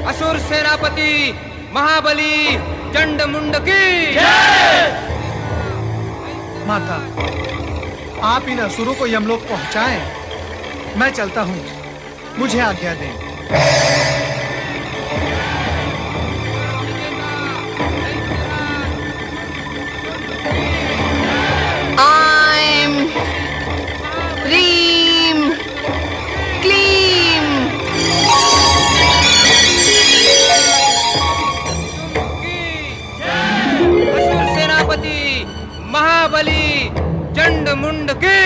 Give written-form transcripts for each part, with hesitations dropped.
असुर सेनापति महाबली चंडमुंड की माता, आप इन असुरों को यमलोक पहुंचाएं। मैं चलता हूं, मुझे आज्ञा दें। ह्रीं क्लीं असुर सेनापति महाबली चंडमुंड की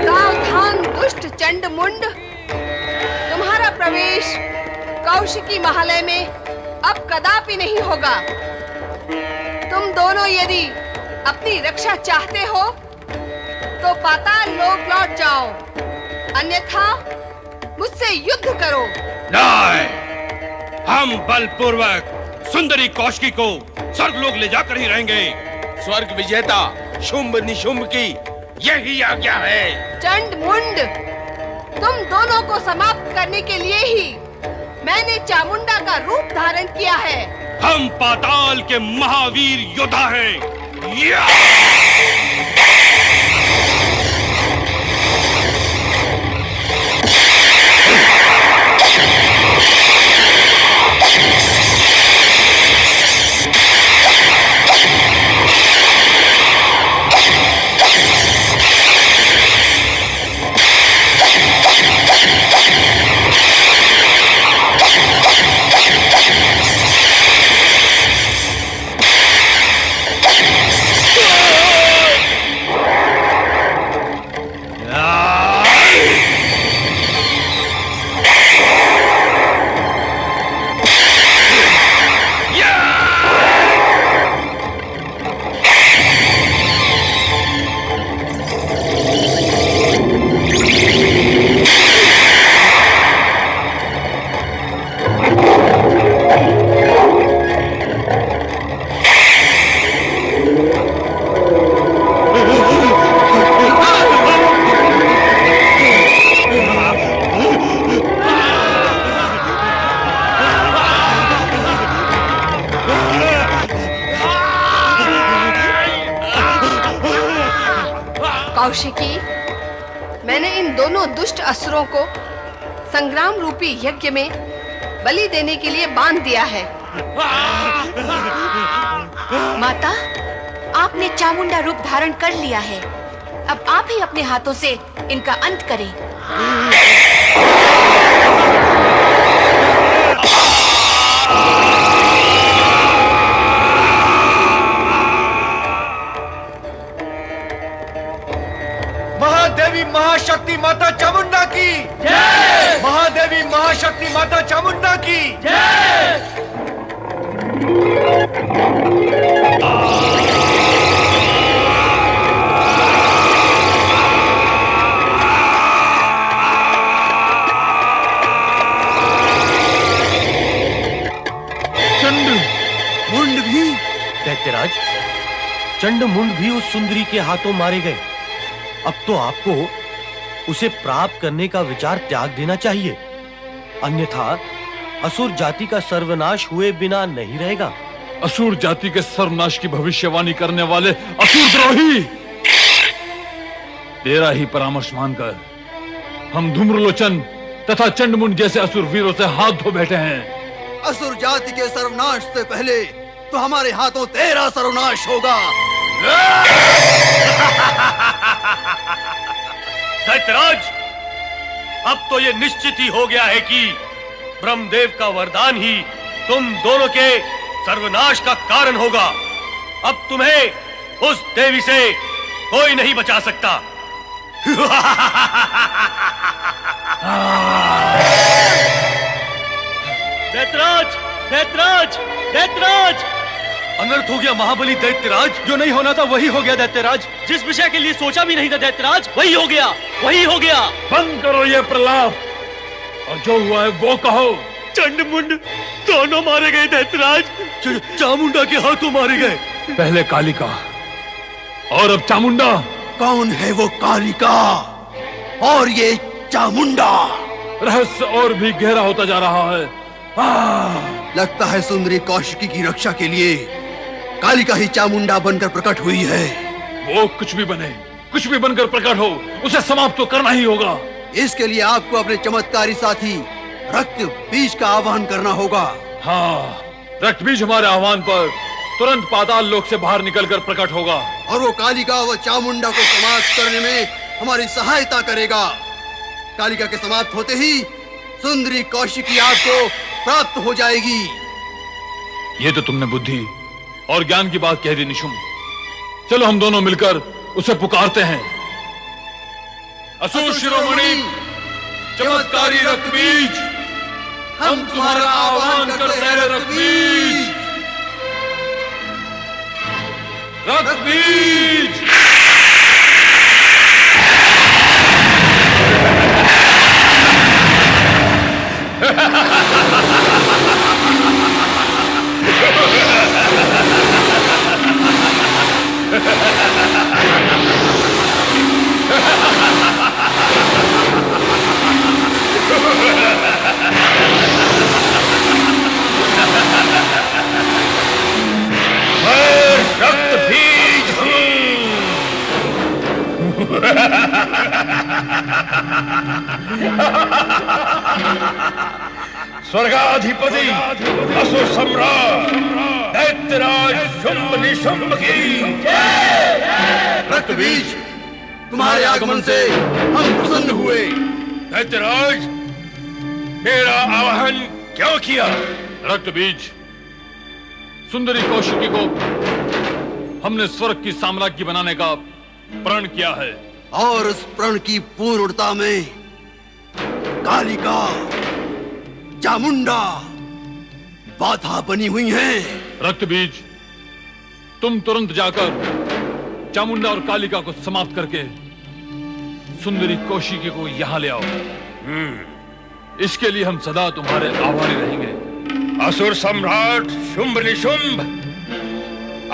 सावधान दुष्ट चंडमुंड, तुम्हारा प्रवेश कौशिकी महालय में अब कदापि नहीं होगा। तुम दोनों यदि अपनी रक्षा चाहते हो तो पाताल लोक लौट जाओ, अन्यथा मुझसे युद्ध करो। नहीं, हम बलपूर्वक सुंदरी कौशिकी को स्वर्गलोक ले जाकर ही रहेंगे। स्वर्ग विजेता शुंभ निशुंभ की यही आज्ञा है। चंडमुंड, तुम दोनों को समाप्त करने के लिए ही मैंने चामुंडा का रूप धारण किया है। हम पाताल के महावीर योद्धा हैं। कौशिकी, मैंने इन दोनों दुष्ट असुरों को संग्राम रूपी यज्ञ में बलि देने के लिए बांध दिया है। माता, आपने चामुंडा रूप धारण कर लिया है। अब आप ही अपने हाथों से इनका अंत करें। महादेवी महाशक्ति माता चामुंडा की जय। महादेवी महाशक्ति माता चामुंडा की जय। चंडमुंड भी, दैत्यराज, चंडमुंड भी उस सुंदरी के हाथों मारे गए। अब तो आपको उसे प्राप्त करने का विचार त्याग देना चाहिए, अन्यथा असुर जाति का सर्वनाश हुए बिना नहीं रहेगा। असुर जाति के सर्वनाश की भविष्यवाणी करने वाले असुर द्रोही, तेरा ही परामर्श मानकर हम धूम्रलोचन तथा चंडमुंड जैसे असुर वीरों से हाथ धो बैठे हैं। असुर जाति के सर्वनाश से पहले तो हमारे हाथों तेरा सर्वनाश होगा। दैत्यराज, अब तो ये निश्चित ही हो गया है कि ब्रह्मदेव का वरदान ही तुम दोनों के सर्वनाश का कारण होगा। अब तुम्हें उस देवी से कोई नहीं बचा सकता। दैत्यराज, दैत्यराज, दैत्यराज! अनर्थ हो गया महाबली दैत्यराज। जो नहीं होना था वही हो गया दैत्यराज। जिस विषय के लिए सोचा भी नहीं था दैत्यराज, वही हो गया, वही हो गया। बंद करो ये प्रलाप और जो हुआ है वो कहो। चंडमुंड दोनों मारे गए दैत्यराज। चामुंडा के हाथों मारे गए। पहले कालिका और अब चामुंडा। कौन है वो कालिका और ये चामुंडा? रहस्य और भी गहरा होता जा रहा है। लगता है सुंदरी कौशिकी की रक्षा के लिए कालिका ही चामुंडा बनकर प्रकट हुई है। वो कुछ भी बने, कुछ भी बनकर प्रकट हो, उसे समाप्त तो करना ही होगा। इसके लिए आपको अपने चमत्कारी साथी रक्त बीज का आह्वान करना होगा। हाँ, रक्त बीज हमारे आह्वान पर तुरंत पाताल लोक से बाहर निकलकर प्रकट होगा और वो कालिका व चामुंडा को समाप्त करने में हमारी सहायता करेगा। कालिका के समाप्त होते ही सुंदरी कौशिकी आपको प्राप्त हो जाएगी। ये तो तुमने बुद्धि और ज्ञान की बात कह दी निशुम। चलो हम दोनों मिलकर उसे पुकारते हैं। असुर शिरोमणि, चमत्कारी रक्त बीज, हम तुम्हारा आह्वान करते हैं। रक्त बीज, रक्त बीज। रक्त बीज स्वर्गाधिपति असुर सम्राट दैत्यराज शुंभ निशुंभ की रक्त बीज, तुम्हारे आगमन से हम प्रसन्न हुए। दैत्यराज, मेरा आवाहन क्यों किया? रक्त बीज, सुंदरी कौशिकी को हमने स्वर्ग की साम्राज्य बनाने का प्रण किया है और उस प्रण की पूर्णता में कालिका, चामुंडा बाधा बनी हुई हैं। रक्त बीज, तुम तुरंत जाकर चामुंडा और कालिका को समाप्त करके सुंदरी कौशिकी को यहां ले आओ। इसके लिए हम सदा तुम्हारे आभारी रहेंगे। असुर सम्राट शुंभ निशुंभ,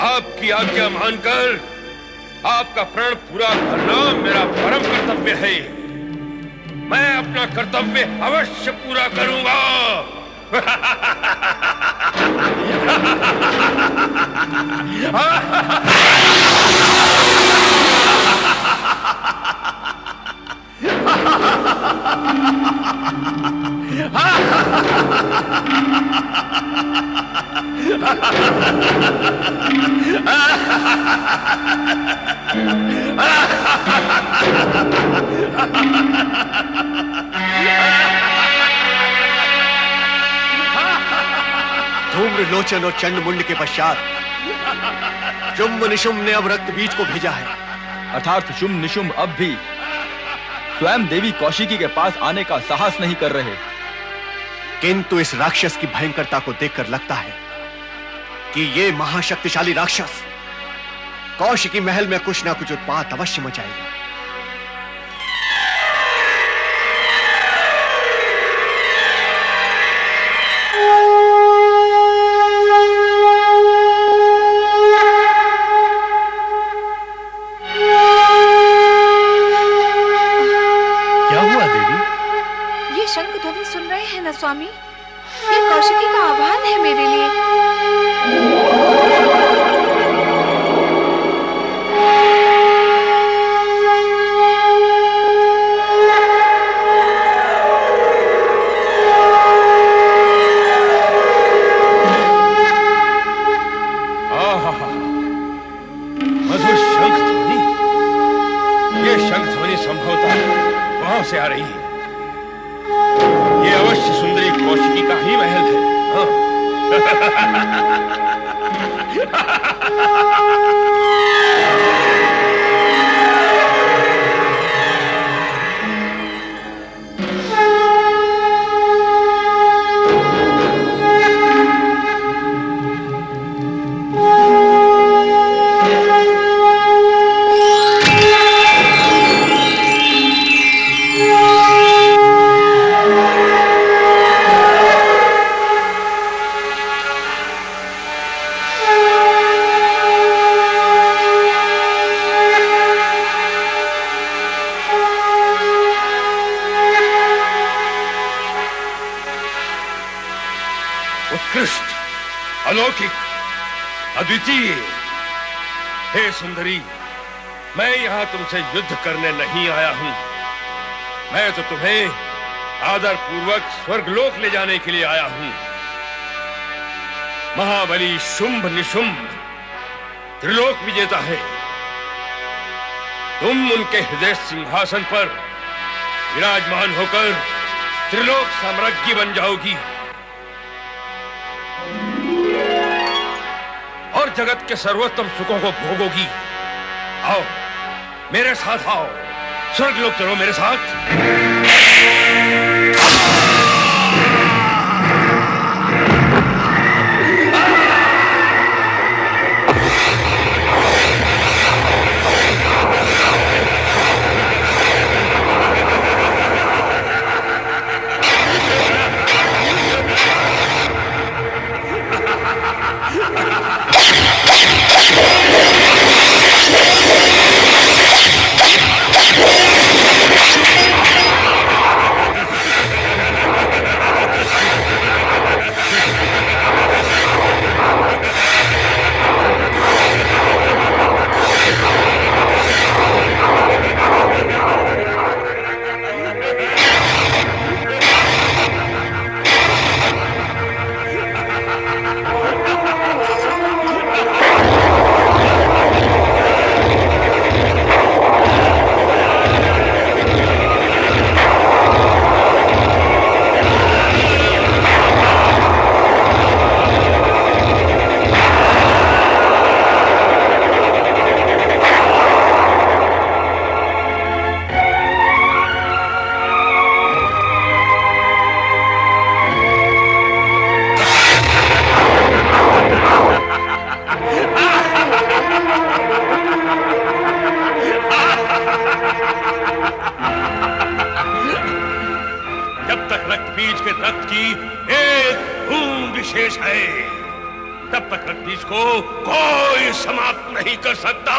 आपकी आज्ञा मानकर आपका प्रण पूरा करना मेरा परम कर्तव्य है। मैं अपना कर्तव्य अवश्य पूरा करूंगा। धूम्रलोचन और चंडमुंड के पश्चात शुंभ निशुंभ ने अब रक्त बीज को भेजा है। अर्थात शुंभ निशुंभ अब भी स्वयं देवी कौशिकी के पास आने का साहस नहीं कर रहे। किंतु इस राक्षस की भयंकरता को देखकर लगता है कि ये महाशक्तिशाली राक्षस कौशिकी महल में कुछ ना कुछ उत्पात अवश्य मचाएगा। शंख ध्वनि सुन रहे हैं ना स्वामी? ये कौशिकी का आह्वान है मेरे लिए। मधुर शंख ध्वनि, ये शंख ध्वनि संभवतः वहां से आ रही है। ये अवश्य सुंदरी कौशिकी का ही महल है। उत्कृष्ट, अलौकिक, अद्वितीय। हे सुंदरी, मैं यहां तुमसे युद्ध करने नहीं आया हूं। मैं तो तुम्हें आदर पूर्वक स्वर्गलोक ले जाने के लिए आया हूं। महाबली शुंभ निशुंभ त्रिलोक विजेता है। तुम उनके हृदय सिंहासन पर विराजमान होकर त्रिलोक साम्राज्ञी बन जाओगी और जगत के सर्वोत्तम सुखों को भोगोगी। आओ मेरे साथ आओ, स्वर्गलोक चलो मेरे साथ। तब तक रक्तबीज को कोई समाप्त नहीं कर सकता।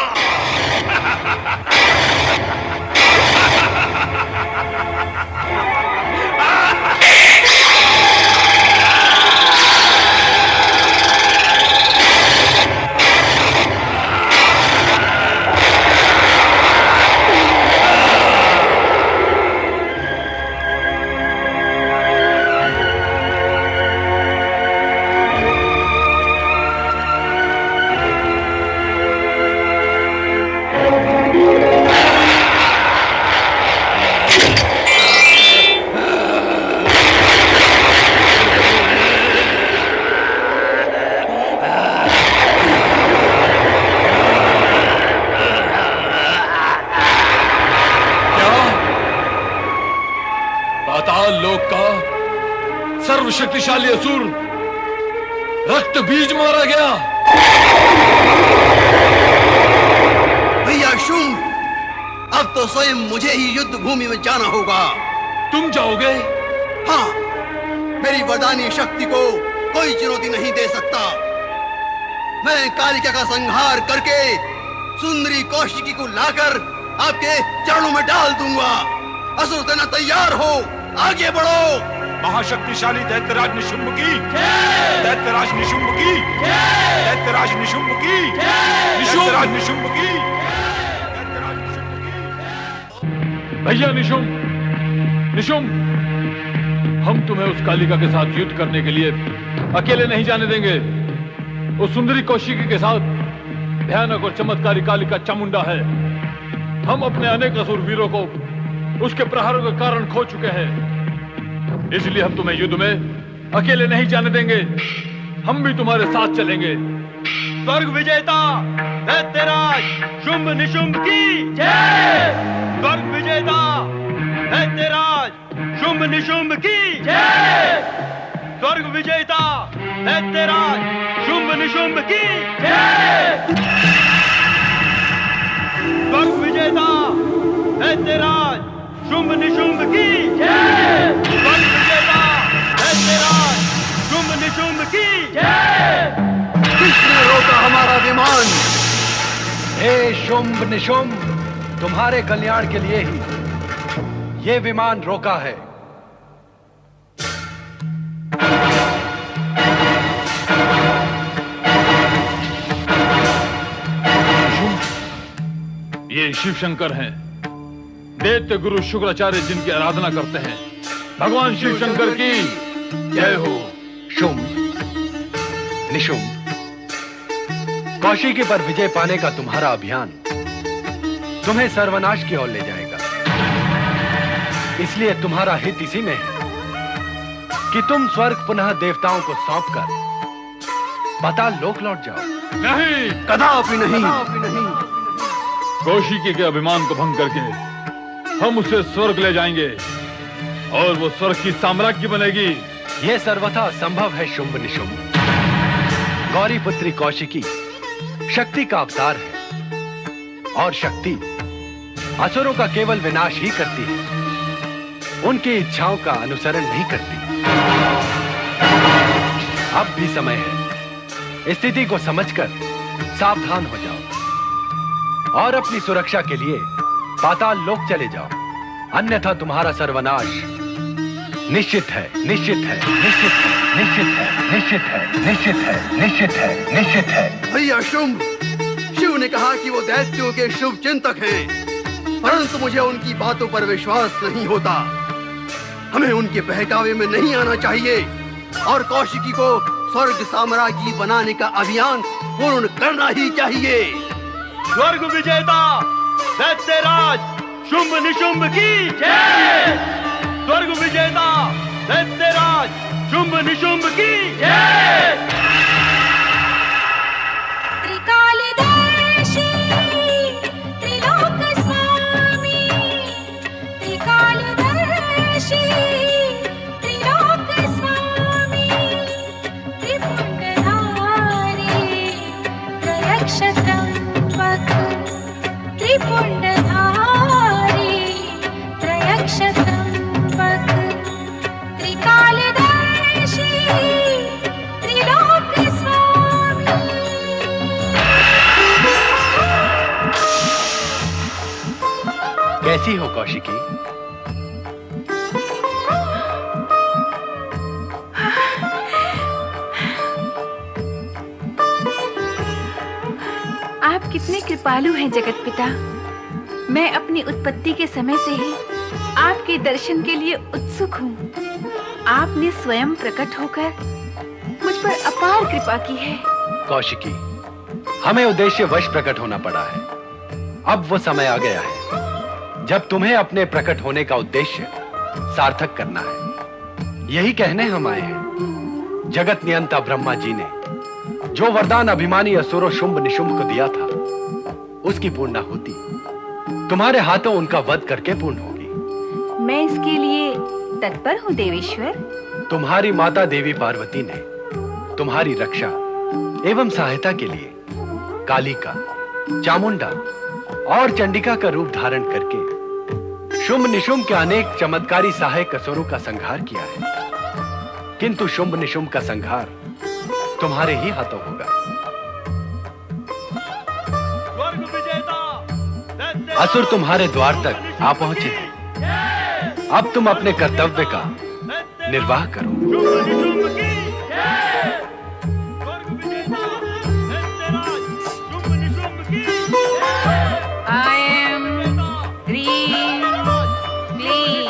शक्तिशाली असुर रक्त बीज मारा गया। भैया शुंभ, अब तो स्वयं मुझे ही युद्ध भूमि में जाना होगा। तुम जाओगे? हाँ, मेरी वरदानी शक्ति को कोई चुनौती नहीं दे सकता। मैं कालिका का संहार करके सुंदरी कौशिकी को लाकर आपके चरणों में डाल दूंगा। असुर सेना तैयार हो, आगे बढ़ो। महाशक्तिशाली दैत्यराज निशुंभ की, दैत्यराज निशुंभ की, दैत्यराज निशुंभ की, दैत्यराज निशुंभ की, दैत्यराज निशुंभ की। भैया निशुंभ, निशुंभ, हम तुम्हें उस कालिका के साथ युद्ध करने के लिए अकेले नहीं जाने देंगे। उस सुंदरी कौशिकी के साथ भयानक और चमत्कारी कालिका चामुंडा है। हम अपने अनेक असुर वीरों को उसके प्रहारों के कारण खो चुके हैं, इसलिए हम तुम्हें युद्ध में अकेले नहीं जाने देंगे। हम भी तुम्हारे साथ चलेंगे। स्वर्ग विजेता दैत्यराज शुंभ निशुंभ की जय। स्वर्ग विजेता दैत्यराज शुंभ निशुंभ की जय। स्वर्ग विजेता दैत्यराज शुंभ निशुंभ की जय। स्वर्ग विजेता दैत्यराज शुंभ निशुंभ की जय। स्वर्ग विजेता दैत्यराज शुंभ निशुंभ की जय। किसने रोका हमारा विमान? हे शुंभ निशुंभ, तुम्हारे कल्याण के लिए ही ये विमान रोका है। शिव शंकर हैं, दैत्य गुरु शुक्राचार्य जिनकी आराधना करते हैं। भगवान शिव शंकर की जय हो। शुंभ, निशुंभ, कौशिकी पर विजय पाने का तुम्हारा अभियान तुम्हें सर्वनाश की ओर ले जाएगा। इसलिए तुम्हारा हित इसी में है कि तुम स्वर्ग पुनः देवताओं को सौंपकर पाताल लोक लौट जाओ। नहीं, कदापि नहीं। कौशिकी के अभिमान को भंग करके हम उसे स्वर्ग ले जाएंगे और वो स्वर्ग की साम्राज्य बनेगी। यह सर्वथा संभव है शुंभ निशुंभ। गौरी पुत्री कौशिकी शक्ति का अवतार है और शक्ति असुरों का केवल विनाश ही करती है, उनकी इच्छाओं का अनुसरण नहीं करती। अब भी समय है, स्थिति को समझकर सावधान हो जाओ और अपनी सुरक्षा के लिए पाताल लोक चले जाओ, अन्यथा तुम्हारा सर्वनाश निश्चित है, निश्चित है, निश्चित है, निश्चित है, निश्चित है, निश्चित है, निश्चित है, निश्चित है। भैया शुंभ, शिव ने कहा कि वो दैत्यों के शुभ चिंतक हैं, परंतु मुझे उनकी बातों पर विश्वास नहीं होता। हमें उनके बहकावे में नहीं आना चाहिए और कौशिकी को स्वर्ग साम्राज्य बनाने का अभियान पूर्ण करना ही चाहिए। स्वर्ग विजेता दैत्यराज शुंभ निशुंभ की जय। स्वर्ग विजेता दैत्यराज शुंभ निशुंभ की जय। त्रिकालदर्शी त्रिलोक स्वामी, त्रिकालदर्शी त्रिलोक स्वामी, त्रिपुंडधारी त्रयक्षत्रंबक, त्रिपुंडधारी त्रयक्षत्रंबक, त्रिकालदर्शी त्रिलोक स्वामी। कैसी हो कौशिकी? आप कितने कृपालु हैं जगत पिता। मैं अपनी उत्पत्ति के समय से ही आपके दर्शन के लिए उत्सुक हूँ। आपने स्वयं प्रकट होकर मुझ पर अपार कृपा की है। कौशिकी, हमें उद्देश्य वश प्रकट होना पड़ा है। अब वो समय आ गया है जब तुम्हें अपने प्रकट होने का उद्देश्य सार्थक करना है। यही कहने हम आए हैं। जगत नियंता ब्रह्मा जी ने जो वरदान अभिमानी असुरों शुंभ निशुंभ को दिया था, उसकी पूर्णाहुति तुम्हारे हाथों उनका वध करके पूर्ण होगी। मैं इसके लिए तत्पर हूँ देवेश्वर। तुम्हारी माता देवी पार्वती ने तुम्हारी रक्षा एवं सहायता के लिए कालिका, चामुंडा और चंडिका का रूप धारण करके शुंभ निशुंभ के अनेक चमत्कारी सहायक असुरों का संहार किया है, किंतु शुंभ निशुंभ का संहार तुम्हारे ही हाथों होगा। असुर तुम्हारे द्वार तक आ पहुंचे हैं। अब तुम अपने कर्तव्य का निर्वाह करो। I am Dream Gleam।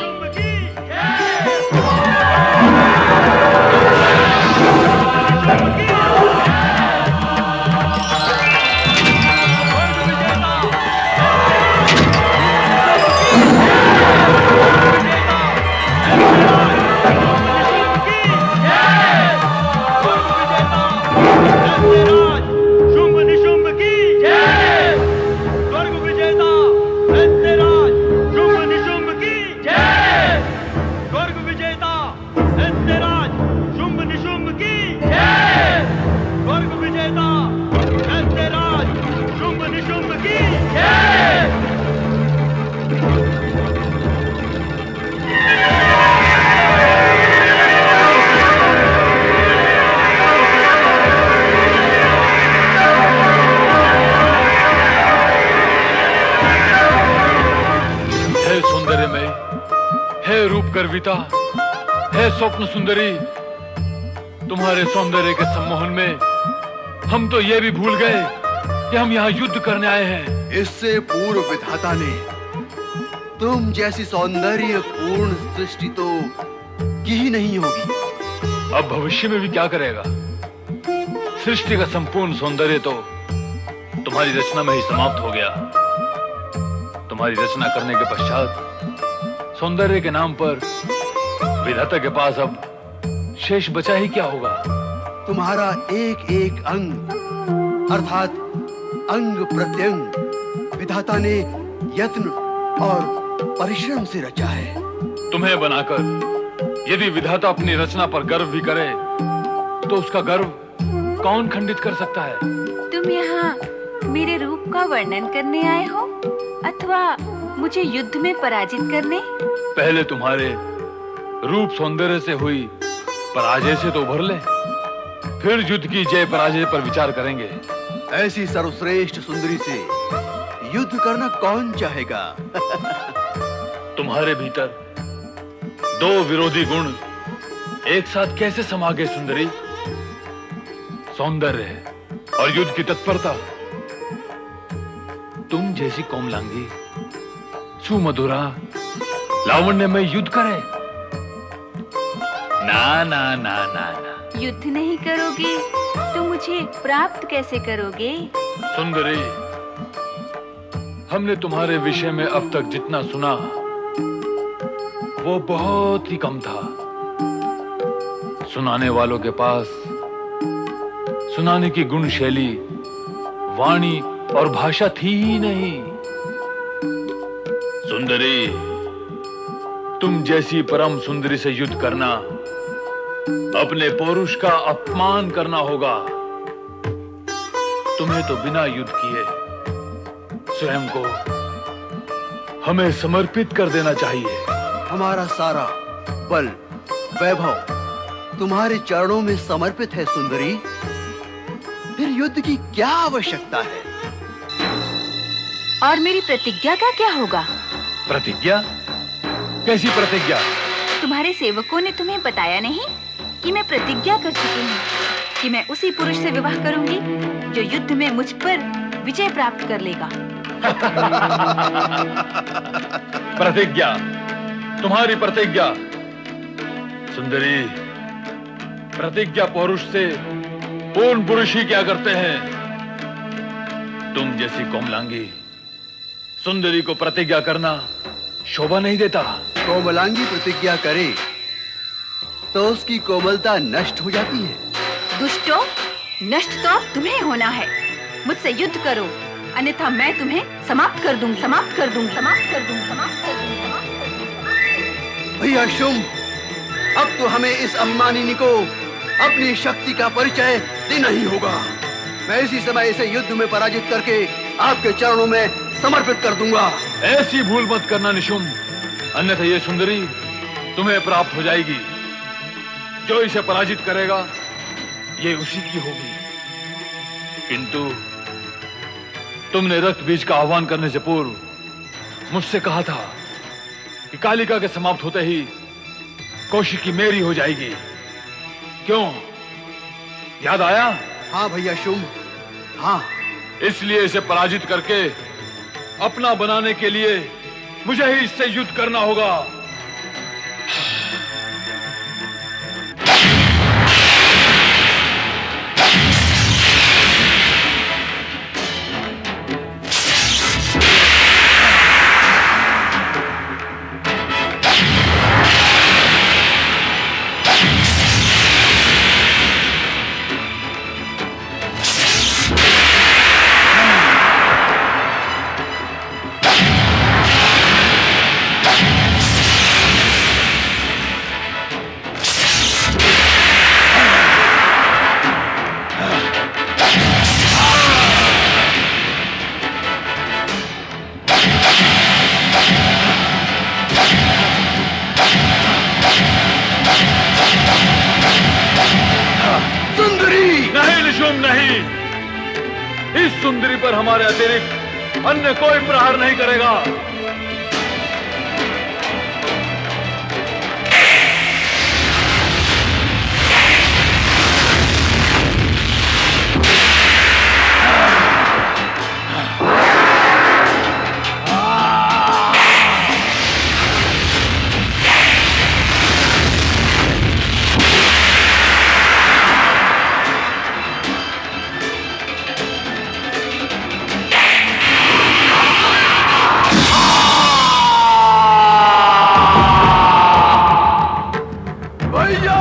Garvita, हे स्वप्न सुंदरी, तुम्हारे सौंदर्य के सम्मोहन में हम तो ये भी भूल गए कि हम यहाँ युद्ध करने आए हैं। इससे पूर्व विधाता ने तुम जैसी सौंदर्य पूर्ण सृष्टि तो की ही नहीं होगी। अब भविष्य में भी क्या करेगा? सृष्टि का संपूर्ण सौंदर्य तो तुम्हारी रचना में ही समाप्त हो गया। तुम्हारी रचना करने के पश्चात सौंदर्य के नाम पर विधाता के पास अब शेष बचा ही क्या होगा? तुम्हारा एक एक अंग अर्थात अंग प्रत्यंग विधाता ने यत्न और परिश्रम से रचा है। तुम्हें बनाकर यदि विधाता अपनी रचना पर गर्व भी करे तो उसका गर्व कौन खंडित कर सकता है? तुम यहाँ मेरे रूप का वर्णन करने आए हो अथवा मुझे युद्ध में पराजित करने? पहले तुम्हारे रूप सौंदर्य से हुई पराजय से तो उभर ले, फिर युद्ध की जय पराजय पर विचार करेंगे। ऐसी सर्वश्रेष्ठ सुंदरी से युद्ध करना कौन चाहेगा? तुम्हारे भीतर दो विरोधी गुण एक साथ कैसे समा गए सुंदरी? सौंदर्य और युद्ध की तत्परता। तुम जैसी कोमलांगी सुमधुरा लावण्य में युद्ध करे? ना ना ना ना ना। युद्ध नहीं करोगे तो मुझे प्राप्त कैसे करोगे? सुंदरी, हमने तुम्हारे विषय में अब तक जितना सुना वो बहुत ही कम था। सुनाने वालों के पास सुनाने की गुण शैली, वाणी और भाषा थी ही नहीं। सुंदरी, तुम जैसी परम सुंदरी से युद्ध करना अपने पौरुष का अपमान करना होगा। तुम्हें तो बिना युद्ध किए स्वयं को हमें समर्पित कर देना चाहिए। हमारा सारा बल वैभव तुम्हारे चरणों में समर्पित है सुंदरी। फिर युद्ध की क्या आवश्यकता है? और मेरी प्रतिज्ञा का क्या होगा? प्रतिज्ञा? कैसी प्रतिज्ञा? तुम्हारे सेवकों ने तुम्हें बताया नहीं कि मैं प्रतिज्ञा कर चुकी हूँ कि मैं उसी पुरुष से विवाह करूंगी जो युद्ध में मुझ पर विजय प्राप्त कर लेगा। प्रतिज्ञा? तुम्हारी प्रतिज्ञा? सुंदरी, प्रतिज्ञा पौरुष से पूर्ण पुरुष ही क्या करते हैं? तुम जैसी कोमलांगी सुंदरी को प्रतिज्ञा करना शोभा नहीं देता। कोमलांगी प्रतिज्ञा करे तो उसकी कोमलता नष्ट हो जाती है। दुष्टो, नष्ट तो तुम्हें होना है। मुझसे युद्ध करो, अन्यथा मैं तुम्हें समाप्त कर दूंगी, समाप्त कर दूंगी, समाप्त कर दूंगी, समाप्त कर दूंगी, समाप्त कर दूंगी। भैया शुंभ, अब तो हमें इस अभिमानिनी को अपनी शक्ति का परिचय देना ही होगा। मैं इसी समय इसे युद्ध में पराजित करके आपके चरणों में समर्पित कर दूंगा। ऐसी भूल मत करना निशुंभ, अन्यथा ये सुंदरी तुम्हें प्राप्त हो जाएगी। जो इसे पराजित करेगा ये उसी की होगी। किंतु तुमने रक्त बीज का आह्वान करने से पूर्व मुझसे कहा था कि कालिका के समाप्त होते ही कौशिकी मेरी हो जाएगी। क्यों, याद आया? हाँ भैया शुंभ, हाँ। इसलिए इसे पराजित करके अपना बनाने के लिए मुझे ही इससे युद्ध करना होगा। नहीं, इस सुंदरी पर हमारे अतिरिक्त अन्य कोई प्रहार नहीं करेगा। भैया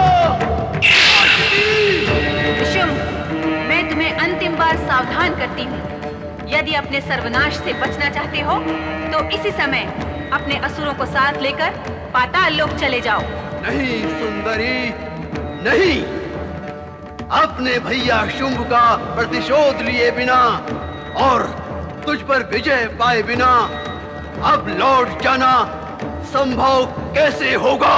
शुंभ, मैं तुम्हें अंतिम बार सावधान करती हूँ। यदि अपने सर्वनाश से बचना चाहते हो तो इसी समय अपने असुरों को साथ लेकर पाताल लोक चले जाओ। नहीं सुंदरी, नहीं। अपने भैया शुंभ का प्रतिशोध लिए बिना और तुझ पर विजय पाए बिना अब लौट जाना संभव कैसे होगा?